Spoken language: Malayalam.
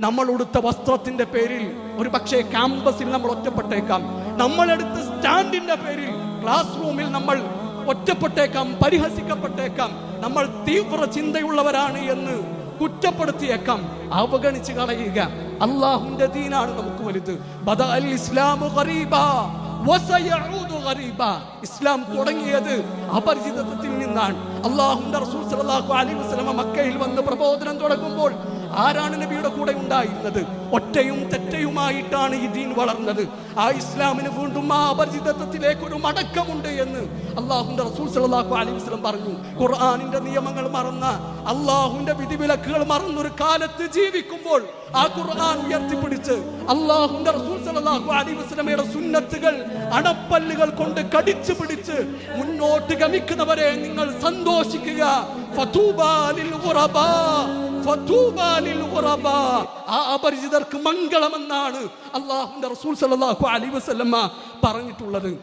നമ്മൾ ഉടുത്ത വസ്ത്രത്തിന്റെ പേരിൽ ഒരു പക്ഷേ ക്യാമ്പസിൽ നമ്മൾ ഒറ്റപ്പെട്ടേക്കാം. നമ്മളെടുത്ത സ്റ്റാൻഡിന്റെ പേരിൽ ക്ലാസ് റൂമിൽ നമ്മൾ ഒറ്റപ്പെട്ടേക്കാം, പരിഹസിക്കപ്പെട്ടേക്കാം. നമ്മൾ തീവ്ര ചിന്തയുള്ളവരാണ് എന്ന് കുറ്റപ്പെടുത്തിയേക്കാം. അവഗണിച്ച് കളയുക. അല്ലാഹുവിന്റെ ദീനാണ് നമുക്ക് വലുത്. ബദഅൽ ഇസ്ലാമു ഗരീബാ വസയഊദു ഗരീബാ. ഇസ്ലാം തുടങ്ങിയത് അപരിചിതത്വത്തിൽ നിന്നാണ്. അല്ലാഹുവിന്റെ റസൂൽ സ്വല്ലല്ലാഹു അലൈഹി വസല്ലം മക്കയിൽ വന്ന് പ്രബോധനം തുടങ്ങുമ്പോൾ ആരാണ് നബിയുടെ കൂടെ ഉണ്ടായിരുന്നത്? ഒറ്റയും തെറ്റയുമായിട്ടാണ് ഈ ദീൻ വളർന്നത്. ആ ഇസ്ലാമിന് വീണ്ടും ആ അപരിചിതത്വത്തിലേക്ക് ഒരു മടക്കമുണ്ട് എന്ന് അല്ലാഹുവിന്റെ റസൂൽ സ്വല്ലല്ലാഹു അലൈഹി വസല്ലം പറഞ്ഞു. ഖുർആനിന്റെ നിയമങ്ങൾ മറന്ന, അല്ലാഹുവിന്റെ വിധിവിലക്കുകൾ മറന്നൊരു കാലത്ത് ജീവിക്കുമ്പോൾ ആ ഖുർആൻ ഉയർത്തിപ്പിടിച്ച് അല്ലാഹുവിന്റെ റസൂൽ സ്വല്ലല്ലാഹു അലൈഹി വസല്ലമയുടെ സുന്നത്തുകൾ അണപ്പല്ലുകൾ കൊണ്ട് കടിച്ചു പിടിച്ച് മുന്നോട്ട് ഗമിക്കുന്നവരെ നിങ്ങൾ സന്തോഷിക്കുക. ഫതൂബാ ലിൽ ഖുറബാ, ഫതൂബാ ലിൽ ഖുറബാ. ആ അപരിചിതർക്ക് മംഗളമെന്നാണ് അല്ലാഹുവിന്റെ റസൂൽ സ്വല്ലല്ലാഹു അലൈഹി വസല്ലമ പറഞ്ഞിട്ടുള്ളത്.